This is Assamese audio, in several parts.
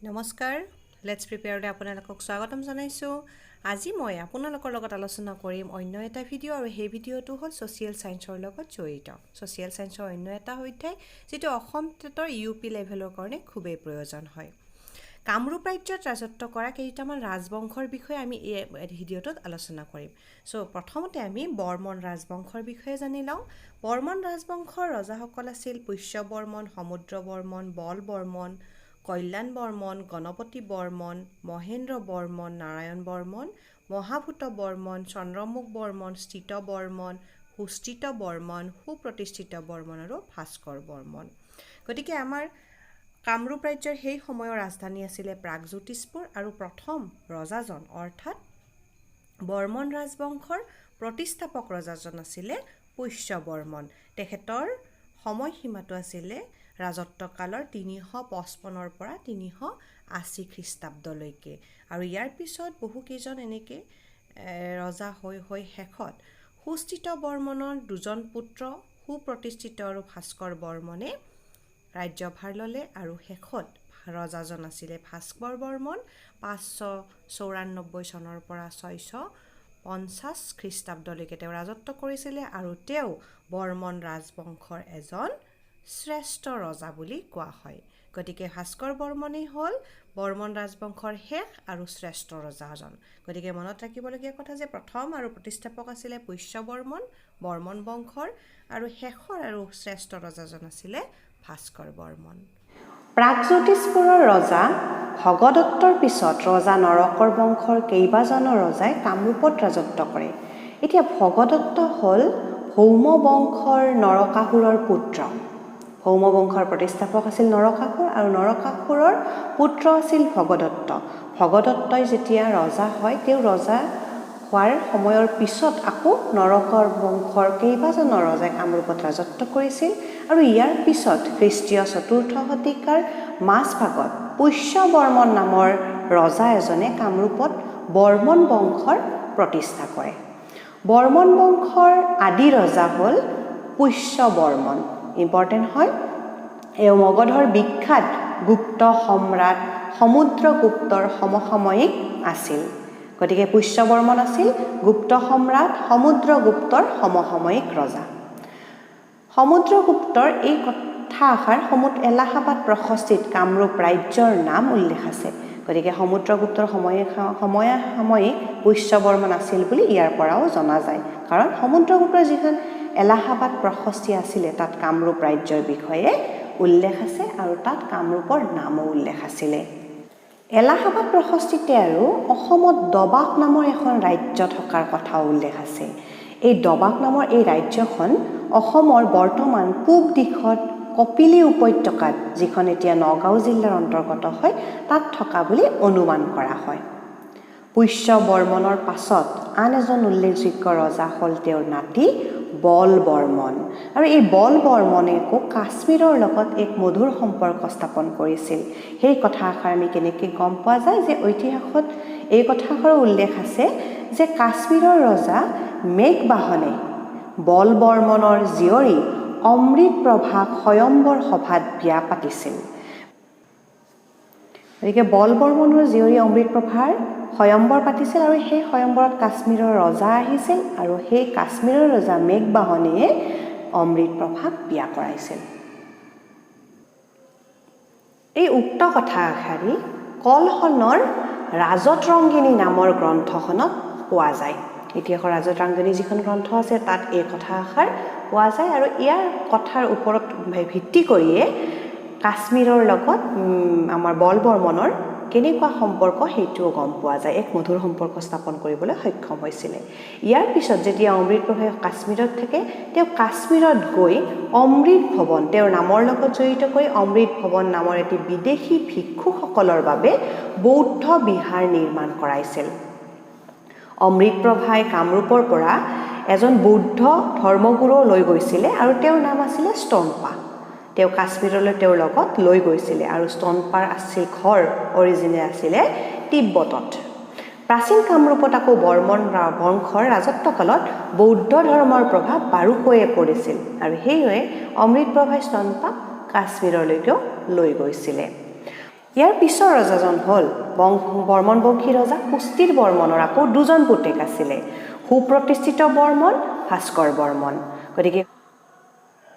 নমস্কাৰ লেটছ প্ৰিপেয়াৰলৈ আপোনালোকক স্বাগতম জনাইছোঁ আজি মই আপোনালোকৰ লগত আলোচনা কৰিম অন্য এটা ভিডিঅ' আৰু সেই ভিডিঅ'টো হ'ল ছ'চিয়েল ছায়েন্সৰ লগত জড়িত ছ'চিয়েল ছায়েন্সৰ অন্য এটা অধ্যায় যিটো অসম টেটৰ ইউপি লেভেলৰ কাৰণে খুবেই প্ৰয়োজন হয় কামৰূপ ৰাজ্যত ৰাজত্ব কৰা কেইটামান ৰাজবংশৰ বিষয়ে আমি এই ভিডিঅ'টোত আলোচনা কৰিম প্ৰথমতে আমি বৰ্মন ৰাজবংশৰ বিষয়ে জানি লওঁ বৰ্মন ৰাজবংশৰ ৰজাসকল আছিল পুষ্য বৰ্মন সমুদ্ৰ বৰ্মন বল বৰ্মন কল্যাণ বৰ্মন গণপতি বৰ্মন মহেন্দ্ৰ বৰ্মন নাৰায়ণ বৰ্মন মহাভূত বৰ্মন চন্দ্ৰমুখ বৰ্মন স্থিত বৰ্মন সুস্থিত বৰ্মন সুপ্ৰতিষ্ঠিত বৰ্মন আৰু ভাস্কৰ বৰ্মন গতিকে আমাৰ কামৰূপ ৰাজ্যৰ সেই সময়ৰ ৰাজধানী আছিলে প্ৰাগজ্যোতিষপুৰ আৰু প্ৰথম ৰজাজন অৰ্থাৎ বৰ্মন ৰাজবংশৰ প্ৰতিষ্ঠাপক ৰজাজন আছিলে পুষ্য বৰ্মন তেখেতৰ সময়সীমাটো আছিলে ৰাজত্বকালৰ ৩৫৫ৰ পৰা ৩৮০ খ্ৰীষ্টাব্দলৈকে আৰু ইয়াৰ পিছত বহুকেইজন এনেকৈ ৰজা হৈ শেষত সুস্থিত বৰ্মনৰ দুজন পুত্ৰ সুপ্ৰতিষ্ঠিত আৰু ভাস্কৰ বৰ্মনে ৰাজ্যভাৰ ল'লে আৰু শেষত ৰজাজন আছিলে ভাস্কৰ বৰ্মন ৫৯৪ চনৰ পৰা ৬৫০ খ্ৰীষ্টাব্দলৈকে তেওঁ ৰাজত্ব কৰিছিলে আৰু তেওঁ বৰ্মন ৰাজবংশৰ এজন শ্ৰেষ্ঠ ৰজা বুলি কোৱা হয় গতিকে ভাস্কৰ বৰ্মনেই হ'ল বৰ্মন ৰাজবংশৰ শেষ আৰু শ্ৰেষ্ঠ ৰজাজন গতিকে মনত ৰাখিবলগীয়া কথা যে প্ৰথম আৰু প্ৰতিষ্ঠাপক আছিলে পুষ্য বৰ্মন বৰ্মন বংশৰ আৰু শেষৰ আৰু শ্ৰেষ্ঠ ৰজাজন আছিলে ভাস্কৰ বৰ্মন প্ৰাগজ্যোতিষপুৰৰ ৰজা ভগদত্তৰ পিছত ৰজা নৰকৰ বংশৰ কেইবাজনো ৰজাই কামৰূপত ৰাজত্ব কৰে এতিয়া ভগদত্ত হ'ল ভৌম বংশৰ নৰকাসুৰৰ পুত্ৰ ভৌম বংশৰ প্ৰতিষ্ঠাপক আছিল নৰকাসুৰ আৰু নৰকাসুৰৰ পুত্ৰ আছিল ভগদত্ত ভগদত্তই যেতিয়া ৰজা হয় তেওঁ ৰজা হোৱাৰ সময়ৰ পিছত আকৌ নৰকৰ বংশৰ কেইবাজনো ৰজাই কামৰূপত ৰাজত্ব কৰিছিল আৰু ইয়াৰ পিছত খ্ৰীষ্টীয় ৪ৰ্থ শতিকাৰ মাজভাগত পুষ্য বৰ্মন নামৰ ৰজা এজনে কামৰূপত বৰ্মন বংশৰ প্ৰতিষ্ঠা কৰে বৰ্মন বংশৰ আদি ৰজা হ'ল পুষ্য বৰ্মন ইম্পৰ্টেণ্ট হয় এওঁ মগধৰ বিখ্যাত গুপ্ত সম্ৰাট সমুদ্ৰগুপ্তৰ সমসাময়িক আছিল গতিকে পুষ্য বৰ্মন আছিল গুপ্ত সম্ৰাট সমুদ্ৰগুপ্তৰ সমসাময়িক ৰজা সমুদ্ৰগুপ্তৰ এই কথা আষাৰ এলাহাবাদ প্ৰশস্তিত কামৰূপ ৰাজ্যৰ নাম উল্লেখ আছে গতিকে সমুদ্ৰগুপ্তৰ সমসাময়িক পুষ্য বৰ্মন আছিল বুলি ইয়াৰ পৰাও জনা যায় কাৰণ সমুদ্ৰগুপ্তৰ যিখন এলাহাবাদ প্ৰশস্তি আছিলে তাত কামৰূপ ৰাজ্যৰ বিষয়ে উল্লেখ আছে আৰু তাত কামৰূপৰ নামো উল্লেখ আছিলে এলাহাবাদ প্ৰশস্তিতে আৰু অসমত দবাক নামৰ এখন ৰাজ্য থকাৰ কথা উল্লেখ আছে এই দবাক নামৰ এই ৰাজ্যখন অসমৰ বৰ্তমান পূব দিশত কপিলী উপত্যকাত যিখন এতিয়া নগাঁও জিলাৰ অন্তৰ্গত হয় তাত থকা বুলি অনুমান কৰা হয় পুষ্য বৰ্মনৰ পাছত আন এজন উল্লেখযোগ্য ৰজা হ'ল তেওঁৰ নাতি বল বৰ্মন আৰু এই বল বৰ্মনে কাশ্মীৰৰ লগত এক মধুৰ সম্পৰ্ক স্থাপন কৰিছিল সেই কথাষাৰ আমি কেনেকৈ গম পোৱা যায় যে ঐতিহাসত এই কথাষাৰো উল্লেখ আছে যে কাশ্মীৰৰ ৰজা মেঘবাহনে বল বৰ্মনৰ জীয়ৰী অমৃতপ্ৰভাক স্বয়ম্বৰ সভাত বিয়া পাতিছিল গতিকে বল বৰ্মনৰ জীয়ৰী অমৃতপ্ৰভাৰ স্বয়ম্বৰ পাতিছিল আৰু সেই স্বয়ম্বৰত কাশ্মীৰৰ ৰজা আহিছিল আৰু সেই কাশ্মীৰৰ ৰজা মেঘবাহনে অমৃতপ্ৰভাক বিয়া কৰাইছিল এই উক্ত কথা আষাৰি কলহনৰ ৰাজতৰংগিনী নামৰ গ্ৰন্থখনত পোৱা যায় ইতিহাসৰ ৰাজতৰংগিনী যিখন গ্ৰন্থ আছে তাত এই কথা আষাৰ পোৱা যায় আৰু ইয়াৰ কথাৰ ওপৰত ভিত্তি কৰিয়ে কাশ্মীৰৰ লগত আমাৰ বল বৰ্মনৰ কেনেকুৱা সম্পৰ্ক সেইটোও গম পোৱা যায় এক মধুৰ সম্পৰ্ক স্থাপন কৰিবলৈ সক্ষম হৈছিলে ইয়াৰ পিছত যেতিয়া অমৃতপ্ৰভাই কাশ্মীৰত থাকে তেওঁ কাশ্মীৰত গৈ অমৃত ভৱন তেওঁৰ নামৰ লগত জড়িত কৰি অমৃত ভৱন নামৰ এটি বিদেশী ভিক্ষুসকলৰ বাবে বৌদ্ধ বিহাৰ নিৰ্মাণ কৰাইছিল অমৃতপ্ৰভাই কামৰূপৰ পৰা এজন বৌদ্ধ ধৰ্মগুৰু লৈ গৈছিলে আৰু তেওঁৰ নাম আছিলে স্তনপা তেওঁ কাশ্মীৰলৈ তেওঁৰ লগত লৈ গৈছিলে আৰু স্তনপাৰ আছিল ঘৰ অৰিজিনেল আছিলে তিব্বতত প্ৰাচীন কামৰূপত আকৌ বৰ্মন বংশৰ ৰাজত্বকালত বৌদ্ধ ধৰ্মৰ প্ৰভাৱ বাৰুকৈয়ে পৰিছিল আৰু সেইয়ে অমৃতপ্ৰভাই স্তনপাক কাশ্মীৰলৈকেও লৈ গৈছিলে ইয়াৰ পিছৰ ৰজাজন হ'ল বৰ্মন বংশী ৰজা পুষ্টিৰ বৰ্মনৰ আকৌ দুজন পুতেক আছিলে, সুপ্ৰতিষ্ঠিত বৰ্মন, ভাস্কৰ বৰ্মন। গতিকে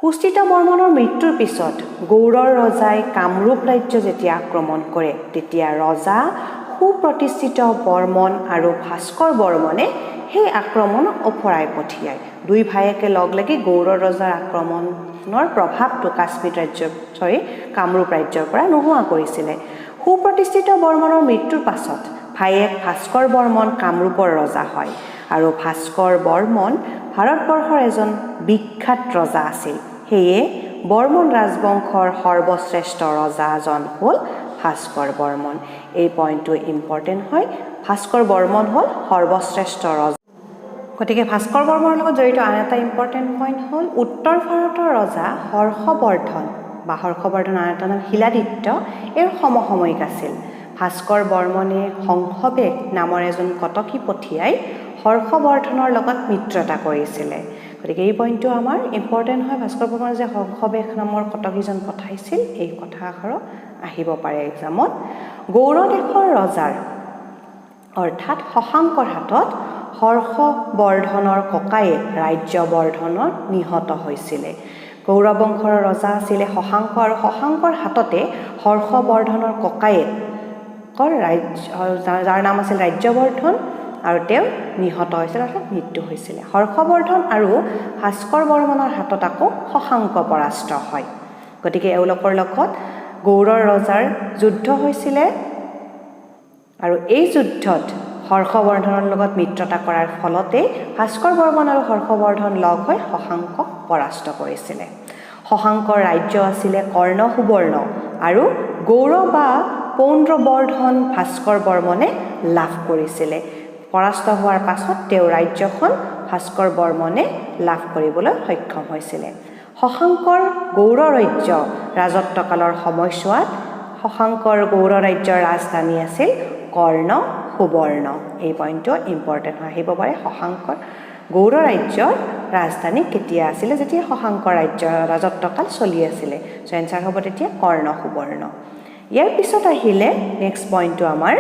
পুষ্টিত বৰ্মনৰ মৃত্যুৰ পিছত গৌড়ৰ ৰজাই কামৰূপ ৰাজ্য যেতিয়া আক্ৰমণ কৰে, তেতিয়া ৰজা সুপ্ৰতিষ্ঠিত বৰ্মন আৰু ভাস্কৰ বৰ্মনে সেই আক্ৰমণ ওফৰাই পঠিয়ায়। দুই ভায়েকে লগ লাগি গৌড়ৰ ৰজাৰ আক্ৰমণৰ প্ৰভাৱটো কামৰূপ ৰাজ্যৰ পৰা নোহোৱা কৰিছিলে। সুপ্ৰতিষ্ঠিত বৰ্মনৰ মৃত্যুৰ পাছত ভায়েক ভাস্কৰ বৰ্মন কামৰূপৰ ৰজা হয় আৰু ভাস্কৰ বৰ্মন ভাৰতবৰ্ষৰ এজন বিখ্যাত ৰজা আছিল। সেয়ে বৰ্মন ৰাজবংশৰ সৰ্বশ্ৰেষ্ঠ ৰজাজন হ'ল ভাস্কৰ বৰ্মন। এই পইণ্টটো ইম্পৰ্টেণ্ট হয়। ভাস্কৰ বৰ্মন হ'ল সৰ্বশ্ৰেষ্ঠ ৰজা। গতিকে ভাস্কৰ বৰ্মনৰ লগত জড়িত আন এটা ইম্পৰ্টেণ্ট পইণ্ট হ'ল উত্তৰ ভাৰতৰ ৰজা হৰ্ষবৰ্ধন আন এটা নাম শিলাদিত্য এওঁৰ সমসাময়িক আছিল। ভাস্কৰ বৰ্মনে হংসবেগ নামৰ এজন কটকী পঠিয়াই হৰ্ষবৰ্ধনৰ লগত মিত্ৰতা কৰিছিলে। গতিকে এই পইণ্টটো আমাৰ ইম্পৰ্টেণ্ট হয়। ভাস্কৰ বৰ্মনে যে হংসবেগ নামৰ কটকীজন পঠাইছিল, এই কথাষাৰো আহিব পাৰে এক্সামত। গৌড় দেশৰ ৰজাৰ অৰ্থাৎ শশাংকৰ হাতত হৰ্ষবৰ্ধনৰ ককায়েক ৰাজ্যবৰ্ধনৰ নিহত হৈছিলে। গৌড় বংশৰ ৰজা আছিলে শশাংক আৰু শশাংকৰ হাততে হৰ্ষবৰ্ধনৰ ককায়েকৰ যাৰ নাম আছিল ৰাজ্যবৰ্ধন আৰু তেওঁ নিহত হৈছিল অৰ্থাৎ মৃত্যু হৈছিলে। হৰ্ষবৰ্ধন আৰু ভাস্কৰ বৰ্মনৰ হাতত আকৌ শশাংক পৰাস্ত হয়। গতিকে এওঁলোকৰ লগত গৌড়ৰ ৰজাৰ যুদ্ধ হৈছিলে আৰু এই যুদ্ধত হৰ্ষবৰ্ধনৰ লগত মিত্ৰতা কৰাৰ ফলতে ভাস্কৰ বৰ্মন আৰু হৰ্ষবৰ্ধন লগ হৈ শশাংকক পৰাস্ত কৰিছিলে। শশাংকৰ ৰাজ্য আছিলে কৰ্ণ সুবৰ্ণ আৰু গৌড় বা পৌণ্ড্ৰবৰ্ধন ভাস্কৰ বৰ্মনে লাভ কৰিছিলে। পৰাস্ত হোৱাৰ পাছত তেওঁ ৰাজ্যখন ভাস্কৰ বৰ্মনে লাভ কৰিবলৈ সক্ষম হৈছিলে। শশাংকৰ গৌড় ৰাজ্য ৰাজত্বকালৰ সময়ছোৱাত শশাংকৰ গৌড় ৰাজ্যৰ ৰাজধানী আছিল কৰ্ণ সুবৰ্ণ। এই পইণ্টটো ইম্পৰ্টেণ্ট হৈ আহিব পাৰে। শশাংকৰ গৌড় ৰাজ্যৰ ৰাজধানী কেতিয়া আছিলে? যেতিয়া শশাংকৰ ৰাজত্বকাল চলি আছিলে। চ' এনচাৰ হ'ব তেতিয়া কৰ্ণ সুবৰ্ণ। ইয়াৰ পিছত আহিলে নেক্সট পইণ্টটো আমাৰ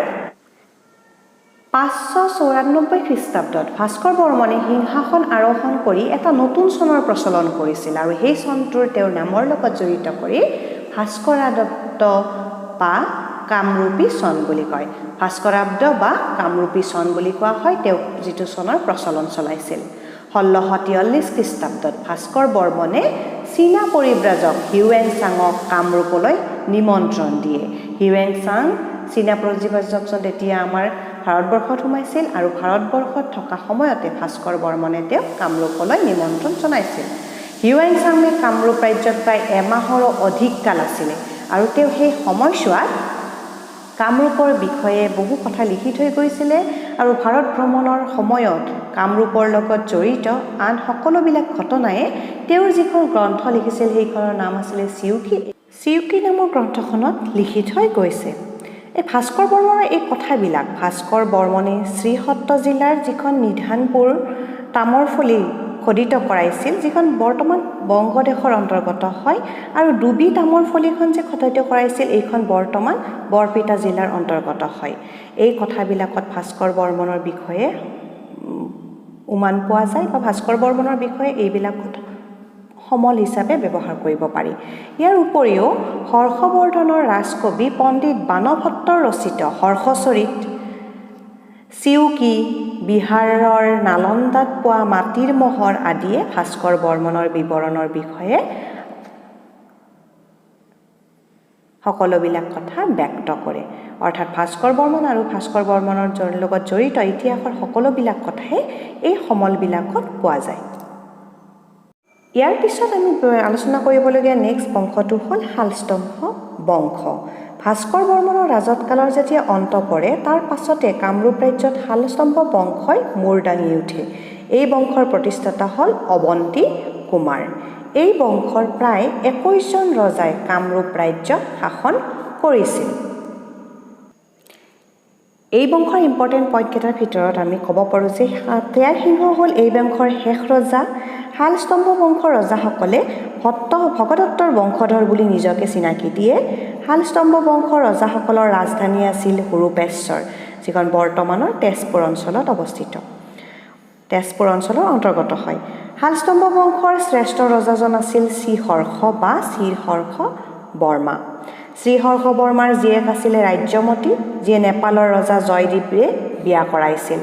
594 খ্ৰীষ্টাব্দত ভাস্কৰ বৰ্মনে সিংহাসন আৰোহণ কৰি এটা নতুন চনৰ প্ৰচলন কৰিছিল আৰু সেই চনটোৰ তেওঁৰ নামৰ লগত জড়িত কৰি ভাস্কৰাব্দ বা কামৰূপী চন বুলি কয়। ভাস্কৰাব্দ বা কামৰূপী চন বুলি কোৱা হয় তেওঁ যিটো চনৰ প্ৰচলন চলাইছিল। 1643 খ্ৰীষ্টাব্দত ভাস্কৰ বৰ্মনে চীনা পৰিব্ৰাজক হিউৱেনচাঙক কামৰূপলৈ নিমন্ত্ৰণ দিয়ে। হিউৱেনচাং চীনা পৰিব্ৰাজকজন তেতিয়া আমাৰ ভাৰতবৰ্ষত সোমাইছিল আৰু ভাৰতবৰ্ষত থকা সময়তে ভাস্কৰ বৰ্মনে তেওঁক কামৰূপলৈ নিমন্ত্ৰণ জনাইছিল। হিউৱেনচাঙে কামৰূপ ৰাজ্যত প্ৰায় এমাহৰো অধিক কাল আছিলে আৰু তেওঁ সেই সময়ছোৱাত কামৰূপৰ বিষয়ে বহু কথা লিখি থৈ গৈছিলে আৰু ভাৰত ভ্ৰমণৰ সময়ত কামৰূপৰ লগত জড়িত আন সকলোবিলাক ঘটনাই তেওঁৰ যিখন গ্ৰন্থ লিখিছিল সেইখনৰ নাম আছিলে চিউকি নামৰ গ্ৰন্থখনত লিখি থৈ গৈছে। এই ভাস্কৰ বৰ্মনৰ এই কথাবিলাক ভাস্কৰ বৰ্মনে শ্ৰীসত্ৰ জিলাৰ যিখন নিধানপুৰ তামৰফলি খোদিত কৰাইছিল, যিখন বৰ্তমান বংগদেশৰ অন্তৰ্গত হয়, আৰু ডুবি তামৰফলিখন যে খোদিত কৰাইছিল এইখন বৰ্তমান বৰপেটা জিলাৰ অন্তৰ্গত হয়। এই কথাবিলাকত ভাস্কৰ বৰ্মনৰ বিষয়ে উমান পোৱা যায় বা ভাস্কৰ বৰ্মনৰ বিষয়ে এইবিলাকত সমল হিচাপে ব্যৱহাৰ কৰিব পাৰি। ইয়াৰ উপৰিও হৰ্ষবৰ্ধনৰ ৰাজকবি পণ্ডিত বাণভট্টৰ ৰচিত হৰ্ষচৰিত, চিউকি, বিহাৰৰ নালন্দাত পোৱা মাটিৰ মহৰ আদিয়ে ভাস্কৰ বৰ্মনৰ বিৱৰণৰ বিষয়ে সকলোবিলাক কথা ব্যক্ত কৰে। অৰ্থাৎ ভাস্কৰ বৰ্মন আৰু ভাস্কৰ বৰ্মনৰ লগত জড়িত ইতিহাসৰ সকলোবিলাক কথাই এই সমলবিলাকত পোৱা যায়। ইয়াৰ পিছত আমি আলোচনা কৰিবলগীয়া নেক্সট বংশটো হ'ল শালস্তম্ভ বংশ। ভাস্কৰ বৰ্মনৰ ৰাজত্বকালৰ যেতিয়া অন্ত পৰে তাৰ পাছতে কামৰূপ ৰাজ্যত শালস্তম্ভ বংশই মূৰ দাঙি উঠে। এই বংশৰ প্ৰতিষ্ঠাতা হ'ল অৱন্তী কুমাৰ। এই বংশৰ প্ৰায় 21জন ৰজাই কামৰূপ ৰাজ্য শাসন কৰিছিল। এই বংশৰ ইম্পৰ্টেণ্ট পইণ্টকেইটাৰ ভিতৰত আমি ক'ব পাৰোঁ যে তেয়াৰ সিংহ হ'ল এই বংশৰ শেষ ৰজা। শালস্তম্ভ বংশৰ ৰজাসকলে ভগদত্তৰ বংশধৰ বুলি নিজকে চিনাকি দিয়ে। শালস্তম্ভ বংশৰ ৰজাসকলৰ ৰাজধানী আছিল হৰূপেশ্বৰ, যিখন বৰ্তমানৰ তেজপুৰ অঞ্চলত অৱস্থিত, তেজপুৰ অঞ্চলৰ অন্তৰ্গত হয়। শালস্তম্ভ বংশৰ শ্ৰেষ্ঠ ৰজাজন আছিল শ্ৰীহৰ্ষ বা শ্ৰীহৰ্ষ বৰ্মা। শ্ৰীহৰ্ষ বৰ্মাৰ জীয়েক আছিলে ৰাজ্যমতী, যিয়ে নেপালৰ ৰজা জয়দেৱে বিয়া কৰাইছিল।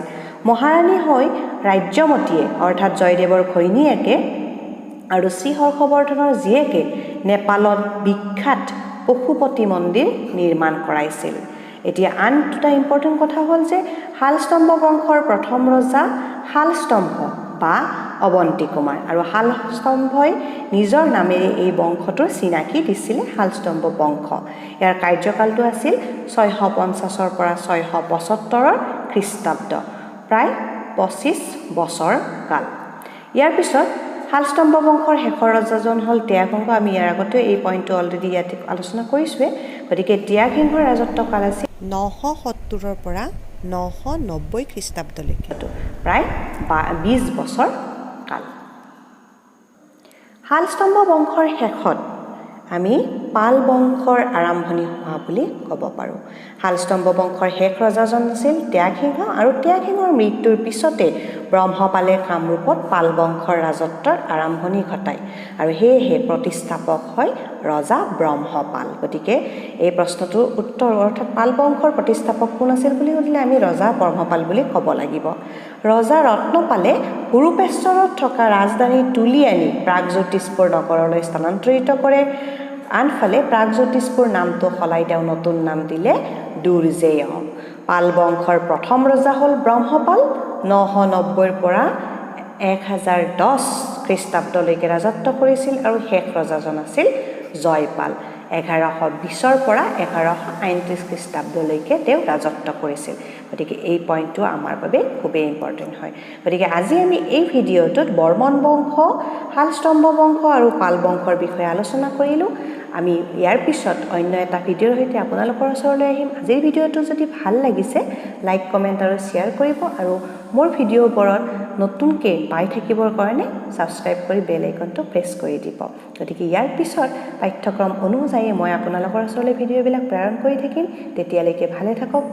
মহাৰাণী হৈ ৰাজ্যমতীয়ে অৰ্থাৎ জয়দেৱৰ ঘৈণীয়েকে আৰু শ্ৰীহৰ্ষবৰ্ধনৰ জীয়েকে নেপালত বিখ্যাত পশুপতি মন্দিৰ নিৰ্মাণ কৰাইছিল। এতিয়া আন দুটা ইম্পৰ্টেণ্ট কথা হ'ল যে শালস্তম্ভ বংশৰ প্ৰথম ৰজা শালস্তম্ভ বা অৱন্তী কুমাৰ, আৰু শালস্তম্ভই নিজৰ নামেৰে এই বংশটোৰ চিনাকি দিছিলে শালস্তম্ভ বংশ। ইয়াৰ কাৰ্যকালটো আছিল 650 পৰা 675 খ্ৰীষ্টাব্দ, প্ৰায় 25 বছৰ কাল। ইয়াৰ পিছত শালস্তম্ভ বংশৰ শেষৰ ৰজাজন হ'ল ত্যাগসিংহ। আমি ইয়াৰ আগতে এই পইণ্টটো অলৰেডি ইয়াতে আলোচনা কৰিছোঁৱে। গতিকে ত্যাগসিংহৰ ৰাজত্বকাল আছিল 970 পৰা 990 খ্ৰীষ্টাব্দলৈকে, প্ৰায় 20 বছৰ কাল। শালস্তম্ভ বংশৰ শেষত আমি পাল বংশৰ আৰম্ভণি হোৱা বুলি ক'ব পাৰোঁ। শালস্তম্ভ বংশৰ শেষ ৰজাজন আছিল ত্যাগসিংহ, আৰু ত্যাগসিংহৰ মৃত্যুৰ পিছতে ব্ৰহ্মপালে কামৰূপত পাল বংশৰ ৰাজত্বৰ আৰম্ভণি ঘটায়, আৰু সেয়েহে প্ৰতিষ্ঠাপক হয় ৰজা ব্ৰহ্মপাল। গতিকে এই প্ৰশ্নটোৰ উত্তৰ অৰ্থাৎ পাল বংশৰ প্ৰতিষ্ঠাপক কোন আছিল বুলি সুধিলে আমি ৰজা ব্ৰহ্মপাল বুলি ক'ব লাগিব। ৰজা ৰত্নপালে হৰূপেশ্বৰত থকা ৰাজধানী তুলি আনি প্ৰাগজ্যোতিষপুৰ নগৰলৈ স্থানান্তৰিত কৰে। আনফালে প্ৰাগজ্যোতিষপুৰ নামটো সলাই তেওঁ নতুন নাম দিলে দুৰ্জেয়। পাল বংশৰ প্ৰথম ৰজা হ'ল ব্ৰহ্মপাল। 990 পৰা 1010 খ্ৰীষ্টাব্দলৈকে ৰাজত্ব কৰিছিল, আৰু শেষ ৰজাজন আছিল জয়পাল। 1120 পৰা 1131 খ্ৰীষ্টাব্দলৈকে তেওঁ ৰাজত্ব কৰিছিল। গতিকে এই পইণ্টটো আমাৰ বাবে খুবেই ইম্পৰ্টেণ্ট হয়। গতিকে আজি আমি এই ভিডিঅ'টোত বৰ্মন বংশ, শালস্তম্ভ বংশ আৰু পাল বংশৰ বিষয়ে আলোচনা কৰিলোঁ। আমি ইয়াৰ পিছত অন্য এটা ভিডিঅ'ৰ সৈতে আপোনালোকৰ ওচৰলৈ আহিম। আজিৰ ভিডিঅ'টো যদি ভাল লাগিছে লাইক, কমেণ্ট আৰু শ্বেয়াৰ কৰিব, আৰু মোৰ ভিডিঅ'বোৰত নতুনকৈ পাই থাকিবৰ কাৰণে ছাবস্ক্ৰাইব কৰি বেল আইকনটো প্ৰেছ কৰি দিব। গতিকে ইয়াৰ পিছত পাঠ্যক্ৰম অনুযায়ী মই আপোনালোকৰ ওচৰলৈ ভিডিঅ'বিলাক প্ৰেৰণ কৰি থাকিম। তেতিয়ালৈকে ভালে থাকক।